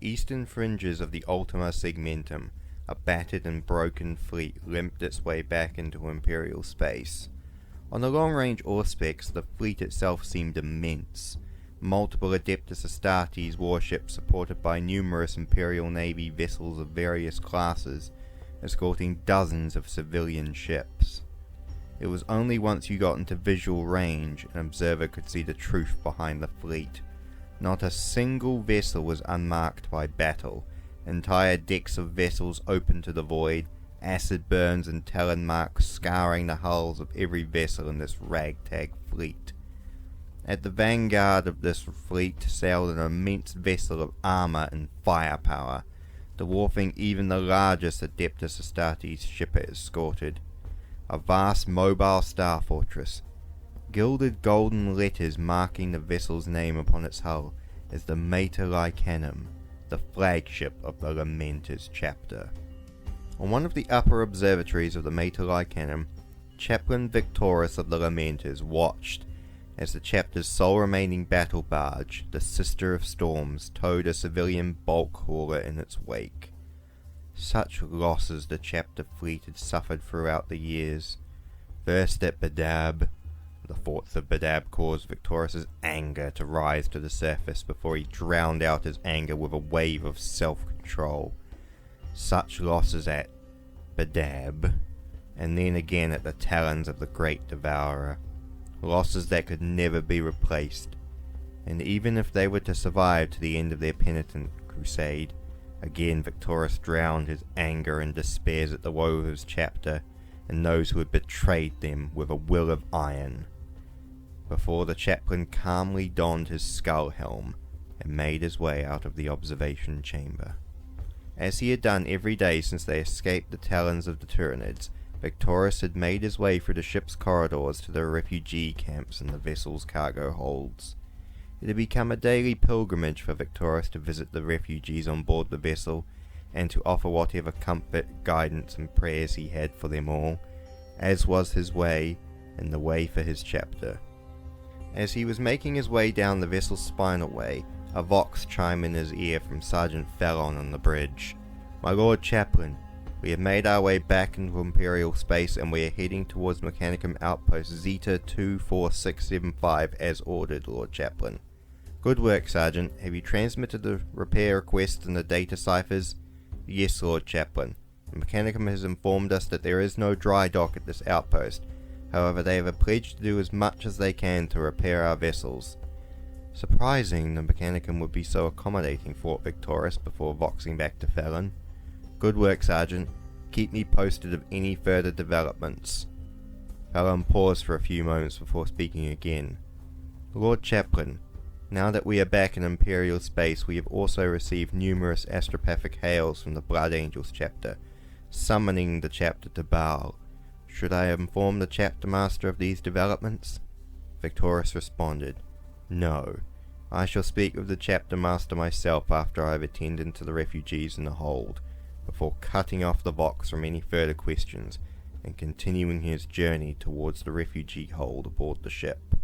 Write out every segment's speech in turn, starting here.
Eastern Fringes of the Ultramar segmentum, a battered and broken fleet limped its way back into Imperial Space. On the long-range auspex, the fleet itself seemed immense. Multiple Adeptus Astartes warships supported by numerous Imperial Navy vessels of various classes, escorting dozens of civilian ships. It was only once you got into visual range an observer could see the truth behind the fleet. Not a single vessel was unmarked by battle. Entire decks of vessels open to the void, acid burns and talon marks scouring the hulls of every vessel in this ragtag fleet. At the vanguard of this fleet sailed an immense vessel of armour and firepower, dwarfing even the largest Adeptus Astartes ship it escorted. A vast mobile star fortress, gilded golden letters marking the vessel's name upon its hull as the Mater Lycanum, the flagship of the Lamenters chapter. On one of the upper observatories of the Mater Lycanum, Chaplain Victorus of the Lamenters watched as the chapter's sole remaining battle barge, the Sister of Storms, towed a civilian bulk hauler in its wake. Such losses the chapter fleet had suffered throughout the years. First at Badab, the forts of Badab caused Victorious's anger to rise to the surface before he drowned out his anger with a wave of self-control. Such losses at Badab, and then again at the talons of the Great Devourer. Losses that could never be replaced, and even if they were to survive to the end of their penitent crusade, again Victorious drowned his anger and despairs at the woe of his chapter and those who had betrayed them with a will of iron, before the chaplain calmly donned his skull helm and made his way out of the observation chamber. As he had done every day since they escaped the talons of the Tyranids, Victorious had made his way through the ship's corridors to the refugee camps and the vessel's cargo holds. It had become a daily pilgrimage for Victorious to visit the refugees on board the vessel, and to offer whatever comfort, guidance and prayers he had for them all, as was his way, and the way for his chapter. As he was making his way down the vessel's spinal way, a vox chimed in his ear from Sergeant Fallon on the bridge. "My Lord Chaplain, we have made our way back into Imperial Space and we are heading towards Mechanicum Outpost Zeta 24675 as ordered, Lord Chaplain." "Good work, Sergeant. Have you transmitted the repair requests and the data ciphers?" "Yes, Lord Chaplain. The Mechanicum has informed us that there is no dry dock at this outpost. However, they have a pledge to do as much as they can to repair our vessels." Surprising the Mechanicum would be so accommodating, thought Victorious before voxing back to Fallon. "Good work, Sergeant. Keep me posted of any further developments." Fallon paused for a few moments before speaking again. "Lord Chaplain, now that we are back in Imperial Space, we have also received numerous astropathic hails from the Blood Angels chapter, summoning the chapter to Baal. Should I inform the chapter master of these developments?" Victorious responded, "No. I shall speak with the chapter master myself after I have attended to the refugees in the hold, before cutting off the vox from any further questions and continuing his journey towards the refugee hold aboard the ship."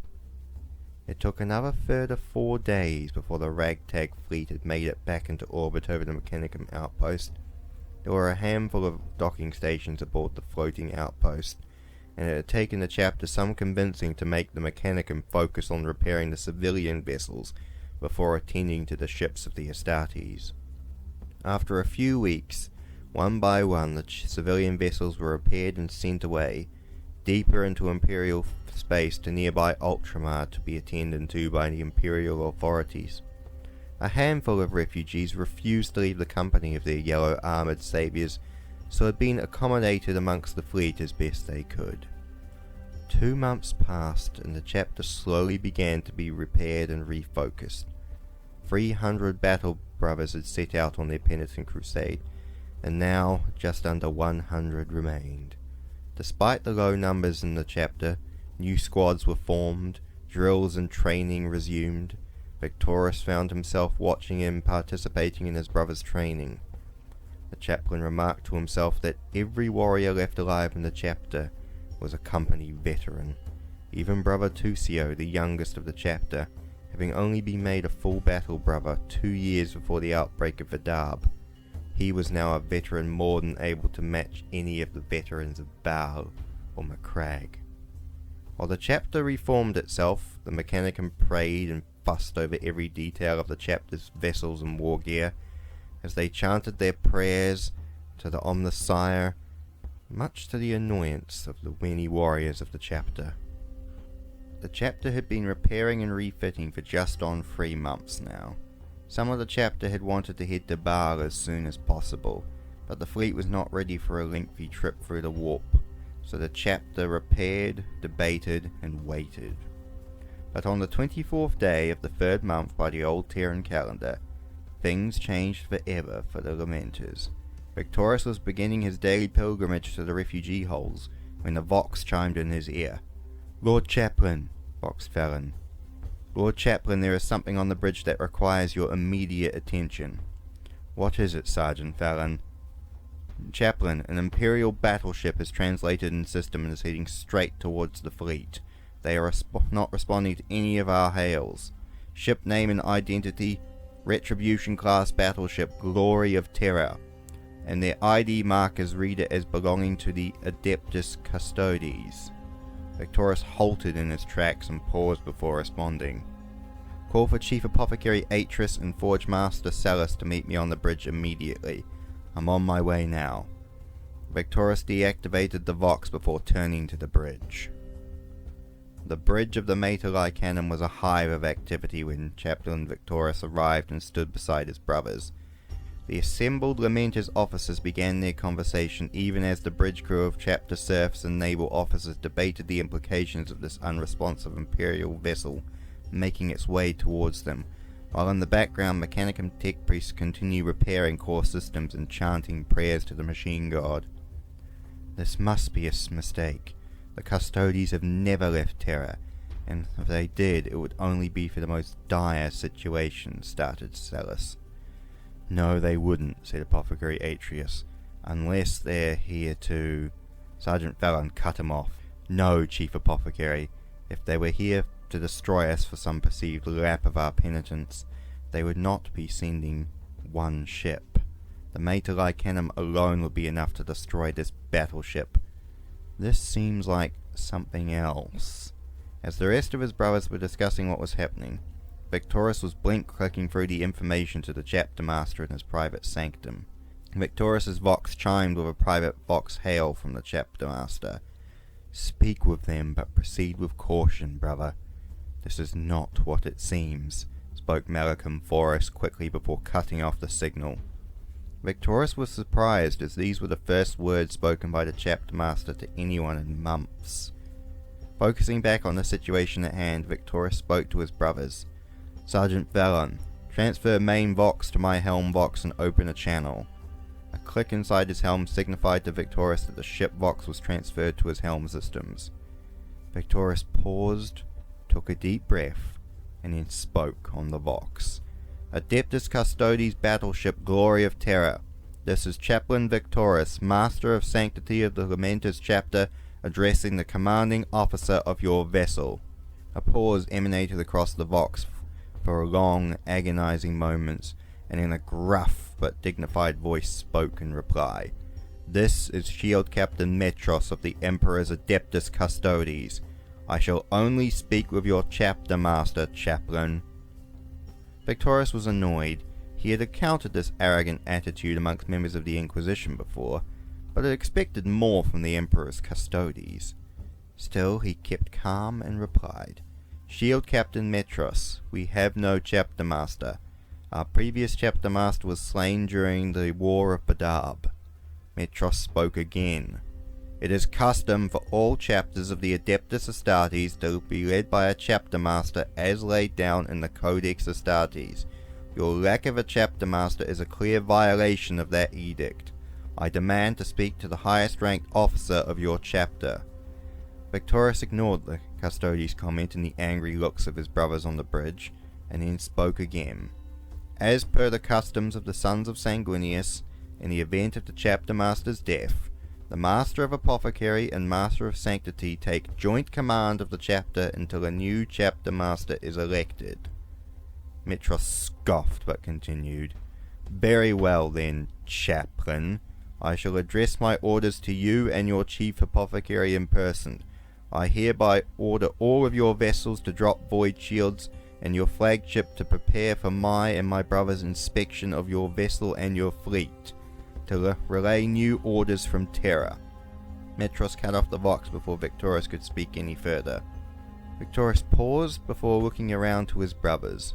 It took another further 4 days before the ragtag fleet had made it back into orbit over the Mechanicum outpost. There were a handful of docking stations aboard the floating outpost, and it had taken the chapter some convincing to make the Mechanicum focus on repairing the civilian vessels before attending to the ships of the Astartes. After a few weeks, one by one the civilian vessels were repaired and sent away, deeper into Imperial Space to nearby Ultramar to be attended to by the Imperial authorities. A handful of refugees refused to leave the company of their yellow armoured saviours, so had been accommodated amongst the fleet as best they could. 2 months passed and the chapter slowly began to be repaired and refocused. 300 battle brothers had set out on their penitent crusade, and now just under 100 remained. Despite the low numbers in the chapter, new squads were formed, drills and training resumed. Victorious found himself watching and participating in his brother's training. The chaplain remarked to himself that every warrior left alive in the chapter was a company veteran. Even brother Tusio, the youngest of the chapter, having only been made a full battle brother 2 years before the outbreak of Vidab. He was now a veteran more than able to match any of the veterans of Baal or Macragge. While the chapter reformed itself, the Mechanicum prayed and fussed over every detail of the chapter's vessels and war gear, as they chanted their prayers to the Omnissiah, much to the annoyance of the many warriors of the chapter. The chapter had been repairing and refitting for just on 3 months now. Some of the chapter had wanted to head to Baal as soon as possible, but the fleet was not ready for a lengthy trip through the warp, so the chapter repaired, debated, and waited. But on the 24th day of the 3rd month by the old Terran calendar, things changed forever for the Lamenters. Victorious was beginning his daily pilgrimage to the refugee holes when the Vox chimed in his ear. "Lord Chaplain," Vox Felon. "Lord Chaplain, there is something on the bridge that requires your immediate attention." "What is it, Sergeant Felon?" "Chaplain, an Imperial battleship is translated in system and is heading straight towards the fleet. They are not responding to any of our hails. Ship name and identity, Retribution class battleship Glory of Terror, and their ID markers read it as belonging to the Adeptus Custodes." Victorious halted in his tracks and paused before responding. "Call for Chief Apothecary Atris and Forge Master Celis to meet me on the bridge immediately. I'm on my way now." Victorious deactivated the Vox before turning to the bridge. The bridge of the Materlai Cannon was a hive of activity when Chaplain Victorious arrived and stood beside his brothers. The assembled Lamenters officers began their conversation even as the bridge crew of chapter serfs and naval officers debated the implications of this unresponsive Imperial vessel making its way towards them, while in the background Mechanicum tech priests continue repairing core systems and chanting prayers to the machine god. "This must be a mistake. The Custodes have never left Terra, and if they did, it would only be for the most dire situation," started Celis. "No, they wouldn't," said Apothecary Atreus, "unless they're here to—" Sergeant Felon cut him off. "No, Chief Apothecary. If they were here to destroy us for some perceived lap of our penitence, they would not be sending one ship. The Materlai Cannon alone would be enough to destroy this battleship. This seems like something else." As the rest of his brothers were discussing what was happening, Victorious was blink-clicking through the information to the chapter master in his private sanctum. Victorious's Vox chimed with a private Vox hail from the chapter master. "Speak with them, but proceed with caution, brother. This is not what it seems," spoke Malachim Forrest quickly before cutting off the signal. Victorious was surprised, as these were the first words spoken by the chapter master to anyone in months. Focusing back on the situation at hand, Victorious spoke to his brothers. "Sergeant Felon, transfer main Vox to my helm Vox and open a channel." A click inside his helm signified to Victorious that the ship Vox was transferred to his helm systems. Victorious paused, took a deep breath, and then spoke on the Vox. "Adeptus Custodes battleship Glory of Terror. This is Chaplain Victorious, Master of Sanctity of the Lamenters chapter, addressing the commanding officer of your vessel." A pause emanated across the Vox for long, agonizing moments, and in a gruff but dignified voice spoke in reply. "This is Shield Captain Metros of the Emperor's Adeptus Custodes. I shall only speak with your chapter master, Chaplain." Victorious was annoyed. He had encountered this arrogant attitude amongst members of the Inquisition before, but had expected more from the Emperor's Custodes. Still, he kept calm and replied, "Shield Captain Metros, we have no chapter master. Our previous chapter master was slain during the War of Badab." Metros spoke again. "It is custom for all chapters of the Adeptus Astartes to be led by a chapter master as laid down in the Codex Astartes. Your lack of a chapter master is a clear violation of that edict. I demand to speak to the highest ranked officer of your chapter." Victorious ignored the Custodes' comment and the angry looks of his brothers on the bridge, and then spoke again. "As per the customs of the Sons of Sanguinius, in the event of the chapter master's death, the Master of Apothecary and Master of Sanctity take joint command of the chapter until a new chapter master is elected." Metros scoffed but continued. Very well then, chaplain. I shall address my orders to you and your chief apothecary in person. I hereby order all of your vessels to drop void shields and your flagship to prepare for my and my brother's inspection of your vessel and your fleet, to relay new orders from Terra. Metros cut off the vox before Victorious could speak any further. Victorious paused before looking around to his brothers.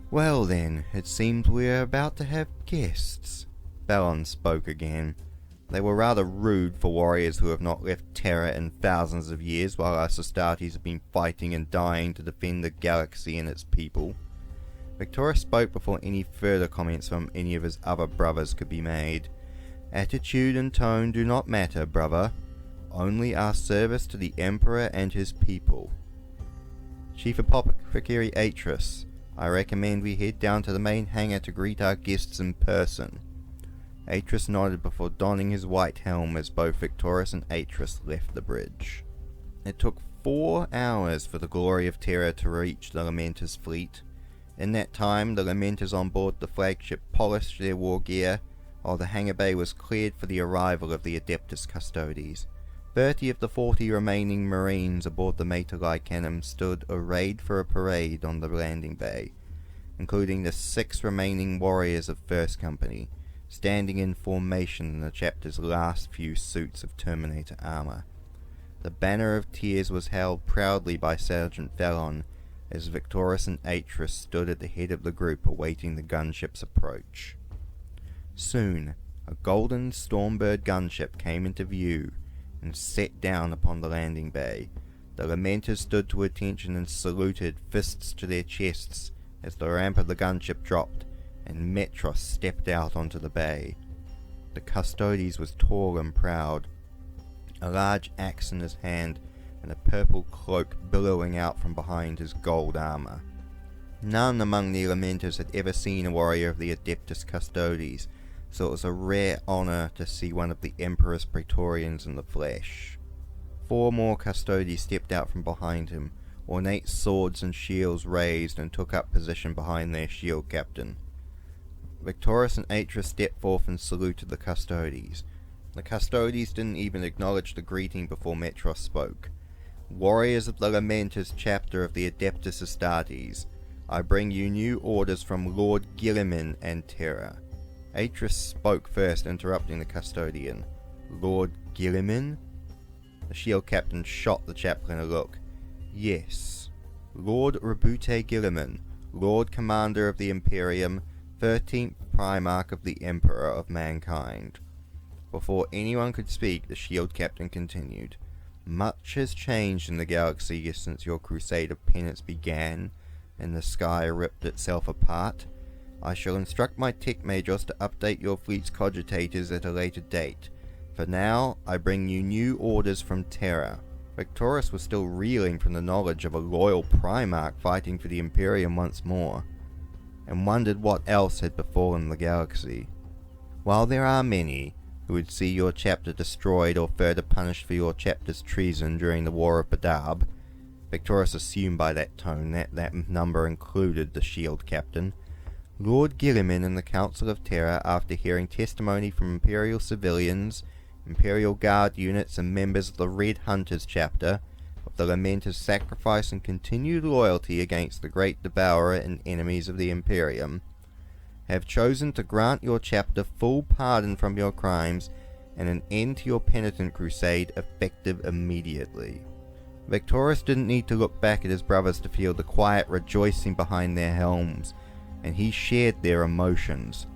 Well then, it seems we are about to have guests. Bellon spoke again. They were rather rude for warriors who have not left Terra in thousands of years while our Astartes have been fighting and dying to defend the galaxy and its people. Victorious spoke before any further comments from any of his other brothers could be made. Attitude and tone do not matter, brother. Only our service to the Emperor and his people. Chief Apothecary Atris, I recommend we head down to the main hangar to greet our guests in person. Atris nodded before donning his white helm as both Victorious and Atris left the bridge. It took 4 hours for the Glory of Terra to reach the Lamenters fleet. In that time, the Lamenters on board the flagship polished their war gear, while the hangar bay was cleared for the arrival of the Adeptus Custodes. 30 of the 40 remaining Marines aboard the Mater Lycanum stood arrayed for a parade on the landing bay, including the 6 remaining warriors of First Company, standing in formation in the chapter's last few suits of Terminator armor. The banner of tears was held proudly by Sergeant Bellon as Victorious and Atris stood at the head of the group awaiting the gunship's approach. Soon, a golden Stormbird gunship came into view and set down upon the landing bay. The Lamenters stood to attention and saluted, fists to their chests, as the ramp of the gunship dropped and Metros stepped out onto the bay. The Custodes was tall and proud, a large axe in his hand and a purple cloak billowing out from behind his gold armor. None among the Lamenters had ever seen a warrior of the Adeptus Custodes, so it was a rare honor to see one of the Emperor's Praetorians in the flesh. 4 more Custodes stepped out from behind him, ornate swords and shields raised, and took up position behind their shield captain. Victorious and Atris stepped forth and saluted the Custodes. The Custodes didn't even acknowledge the greeting before Metros spoke. Warriors of the Lamenters chapter of the Adeptus Astartes, I bring you new orders from Lord Guilliman and Terra. Atris spoke first, interrupting the Custodian. Lord Guilliman? The shield captain shot the chaplain a look. Yes. Lord Rebute Guilliman, Lord Commander of the Imperium, 13th Primarch of the Emperor of Mankind. Before anyone could speak, the shield captain continued. Much has changed in the galaxy since your crusade of penance began, and the sky ripped itself apart. I shall instruct my tech majors to update your fleet's cogitators at a later date. For now, I bring you new orders from Terra. Victorious was still reeling from the knowledge of a loyal Primarch fighting for the Imperium once more, and wondered what else had befallen the galaxy. While there are many who would see your chapter destroyed or further punished for your chapter's treason during the War of Badab, Victorious assumed by that tone that number included the shield captain, Lord Guilliman and the Council of Terra, after hearing testimony from Imperial civilians, Imperial Guard units and members of the Red Hunters chapter, of the Lamenters' sacrifice and continued loyalty against the Great Devourer and enemies of the Imperium, have chosen to grant your chapter full pardon from your crimes and an end to your penitent crusade effective immediately. Victorious didn't need to look back at his brothers to feel the quiet rejoicing behind their helms, and he shared their emotions.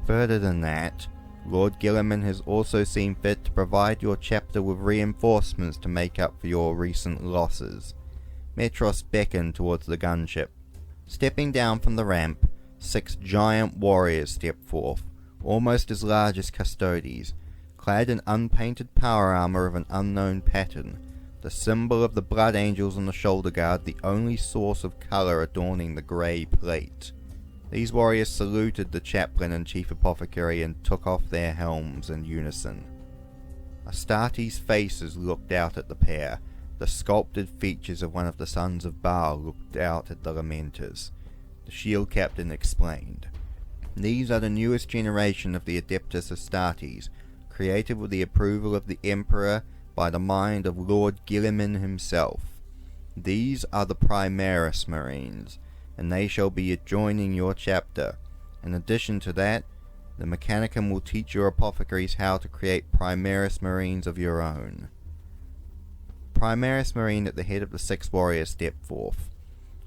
Further than that, Lord Guilliman has also seen fit to provide your chapter with reinforcements to make up for your recent losses. Metros beckoned towards the gunship. Stepping down from the ramp, 6 giant warriors stepped forth, almost as large as Custodes, clad in unpainted power armor of an unknown pattern, the symbol of the Blood Angels on the shoulder guard the only source of color adorning the grey plate. These warriors saluted the chaplain and chief apothecary and took off their helms in unison. Astartes' faces looked out at the pair. The sculpted features of one of the sons of Baal looked out at the Lamenters. the shield captain explained. These are the newest generation of the Adeptus Astartes, created with the approval of the Emperor by the mind of Lord Guilliman himself. These are the Primaris Marines, and they shall be adjoining your chapter. In addition to that, the Mechanicum will teach your apothecaries how to create Primaris Marines of your own. Primaris Marine at the head of the 6 warriors stepped forth.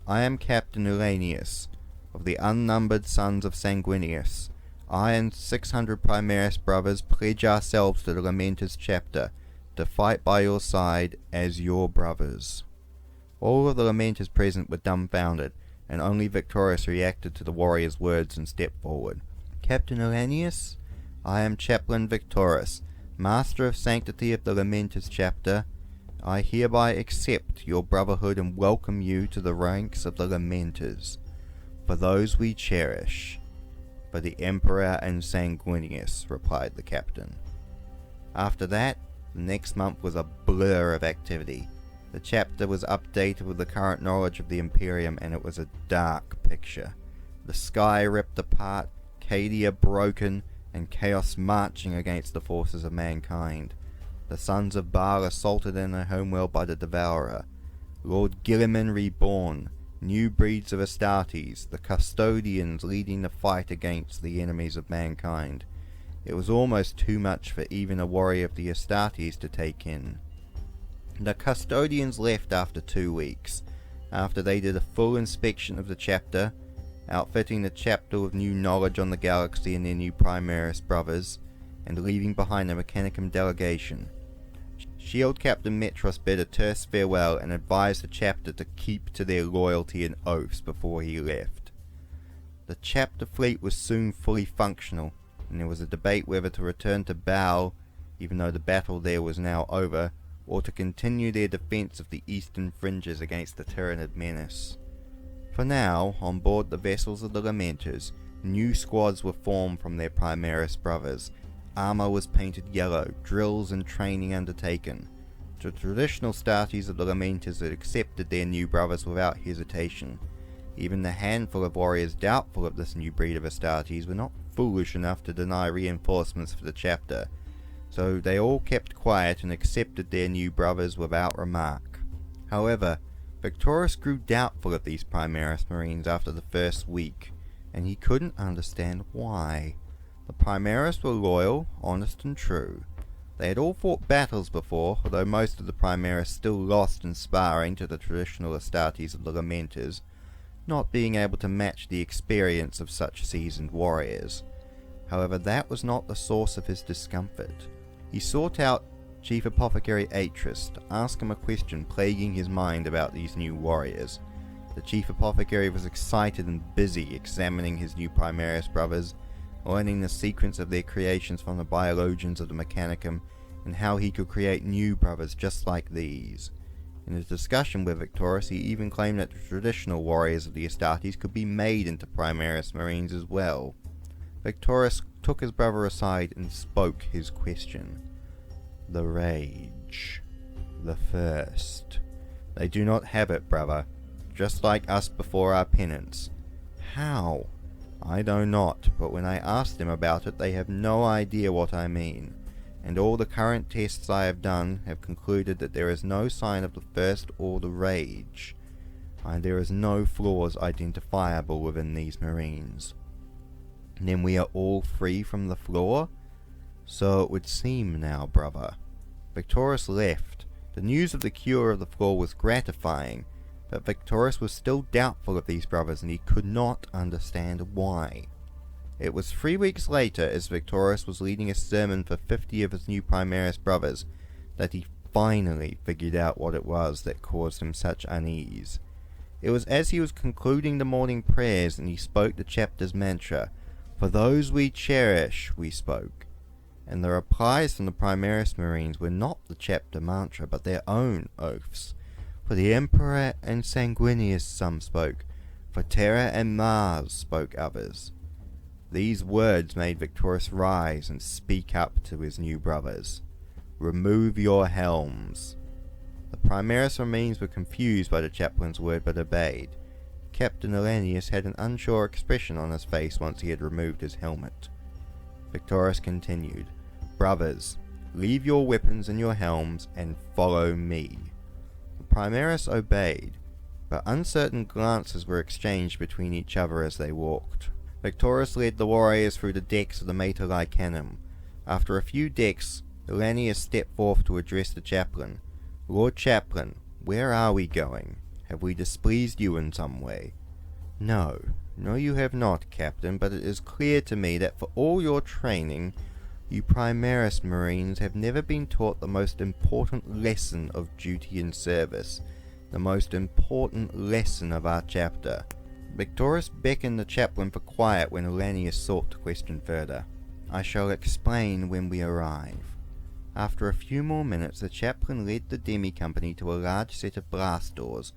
I am Captain Uranius, of the unnumbered sons of Sanguinius. I and 600 Primaris brothers pledge ourselves to the Lamenters chapter, to fight by your side as your brothers. All of the Lamenters present were dumbfounded, and only Victorious reacted to the warrior's words and stepped forward. Captain Uranius, I am Chaplain Victorious, Master of Sanctity of the Lamenters chapter. I hereby accept your brotherhood and welcome you to the ranks of the Lamenters. For those we cherish. For the Emperor and Sanguinius, replied the captain. After that, the next month was a blur of activity. The chapter was updated with the current knowledge of the Imperium, and it was a dark picture. The sky ripped apart, Cadia broken, and chaos marching against the forces of mankind. The sons of Baal assaulted in their homeworld by the Devourer. Lord Guilliman reborn, new breeds of Astartes, the custodians leading the fight against the enemies of mankind. It was almost too much for even a warrior of the Astartes to take in. The custodians left after 2 weeks, after they did a full inspection of the chapter, outfitting the chapter with new knowledge on the galaxy and their new Primaris brothers, and leaving behind a Mechanicum delegation. Shield Captain Metros bid a terse farewell and advised the chapter to keep to their loyalty and oaths before he left. The chapter fleet was soon fully functional, and there was a debate whether to return to Baal, even though the battle there was now over, or to continue their defence of the Eastern Fringes against the Tyranid menace. For now, on board the vessels of the Lamenters, new squads were formed from their Primaris brothers. Armour was painted yellow, drills and training undertaken. The traditional Astartes of the Lamenters had accepted their new brothers without hesitation. Even the handful of warriors doubtful of this new breed of Astartes were not foolish enough to deny reinforcements for the chapter, so they all kept quiet and accepted their new brothers without remark. However, Victorious grew doubtful of these Primaris Marines after the first week, and he couldn't understand why. The Primaris were loyal, honest and true. They had all fought battles before, although most of the Primaris still lost in sparring to the traditional Astartes of the Lamenters, not being able to match the experience of such seasoned warriors. However, that was not the source of his discomfort. He sought out Chief Apothecary Atris to ask him a question plaguing his mind about these new warriors. The Chief Apothecary was excited and busy examining his new Primaris brothers, learning the sequence of their creations from the biologians of the Mechanicum, and how he could create new brothers just like these. In his discussion with Victorious, he even claimed that the traditional warriors of the Astartes could be made into Primaris Marines as well. Victorious took his brother aside and spoke his question. The rage. The thirst. They do not have it, brother, just like us before our penance. How? I know not, but when I ask them about it, they have no idea what I mean, and all the current tests I have done have concluded that there is no sign of the thirst or the rage, and there is no flaws identifiable within these Marines. Then we are all free from the flaw? So it would seem now, brother. Victorious left. The news of the cure of the flaw was gratifying, but Victorious was still doubtful of these brothers, and he could not understand why. It was 3 weeks later, as Victorious was leading a sermon for 50 of his new Primaris brothers, that he finally figured out what it was that caused him such unease. It was as he was concluding the morning prayers, and he spoke the chapter's mantra, "For those we cherish," we spoke. And the replies from the Primaris Marines were not the chapter mantra, but their own oaths. For the Emperor and Sanguinius, some spoke. For Terra and Mars, spoke others. These words made Victorious rise and speak up to his new brothers. "Remove your helms." The Primaris Marines were confused by the chaplain's word, but obeyed. Captain Elanius had an unsure expression on his face once he had removed his helmet. Victoris continued, "Brothers, leave your weapons and your helms and follow me." The Primaris obeyed, but uncertain glances were exchanged between each other as they walked. Victoris led the warriors through the decks of the Mater Lycanum. After a few decks, Elanius stepped forth to address the chaplain. "Lord Chaplain, where are we going? Have we displeased you in some way?" No, you have not, Captain, but it is clear to me that for all your training, you Primaris Marines have never been taught the most important lesson of duty and service, the most important lesson of our chapter." Victoris beckoned the chaplain for quiet when Elanius sought to question further. "I shall explain when we arrive." After a few more minutes, the chaplain led the demi-company to a large set of blast doors.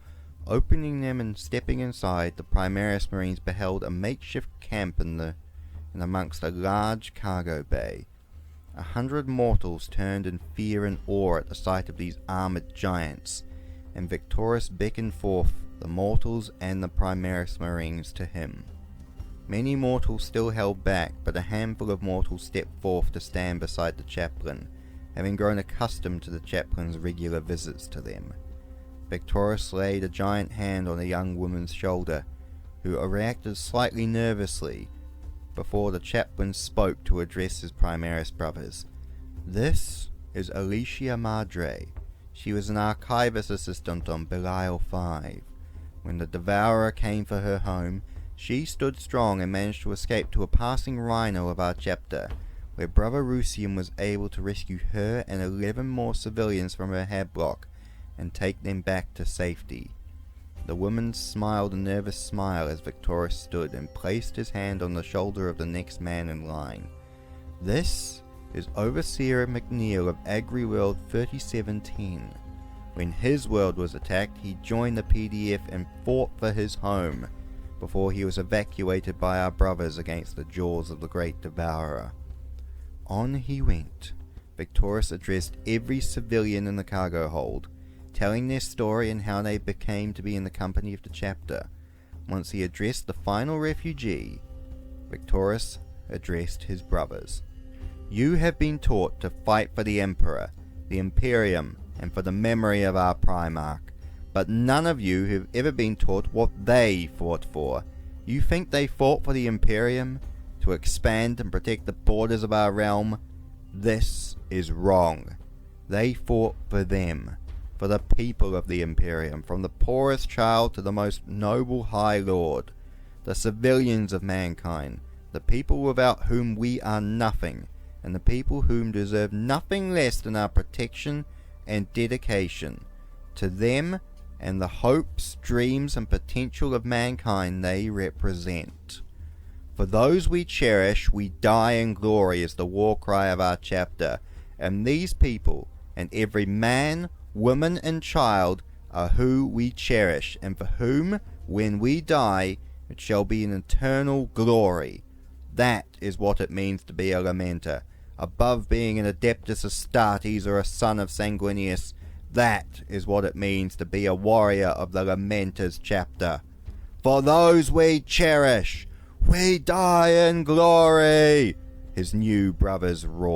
Opening them and stepping inside, the Primaris Marines beheld a makeshift camp in amongst a large cargo bay. 100 mortals turned in fear and awe at the sight of these armoured giants, and Victoris beckoned forth the mortals and the Primaris Marines to him. Many mortals still held back, but a handful of mortals stepped forth to stand beside the chaplain, having grown accustomed to the chaplain's regular visits to them. Victoris laid a giant hand on a young woman's shoulder, who reacted slightly nervously before the chaplain spoke to address his Primaris brothers. "This is Alicia Madre. She was an archivist assistant on Belial 5. When the Devourer came for her home, she stood strong and managed to escape to a passing rhino of our chapter, where Brother Rusium was able to rescue her and 11 more civilians from her headblock and take them back to safety." The woman smiled a nervous smile as Victoris stood and placed his hand on the shoulder of the next man in line. "This is Overseer McNeil of Agri World 3710. When his world was attacked, he joined the PDF and fought for his home, before he was evacuated by our brothers against the jaws of the Great Devourer." On he went. Victoris addressed every civilian in the cargo hold, telling their story and how they became to be in the company of the chapter. Once he addressed the final refugee, Victoris addressed his brothers. "You have been taught to fight for the Emperor, the Imperium, and for the memory of our Primarch, but none of you have ever been taught what they fought for. You think they fought for the Imperium, to expand and protect the borders of our realm? This is wrong. They fought for them, for the people of the Imperium, from the poorest child to the most noble High Lord, the civilians of mankind, the people without whom we are nothing, and the people whom deserve nothing less than our protection and dedication. To them and the hopes, dreams, and potential of mankind they represent. For those we cherish, we die in glory is the war cry of our chapter, and these people, and every man, woman, and child, are who we cherish, and for whom, when we die, it shall be an eternal glory. That is what it means to be a Lamenter, above being an Adeptus Astartes or a son of Sanguinius. That is what it means to be a warrior of the Lamenters chapter. For those we cherish, we die in glory, his new brothers roared.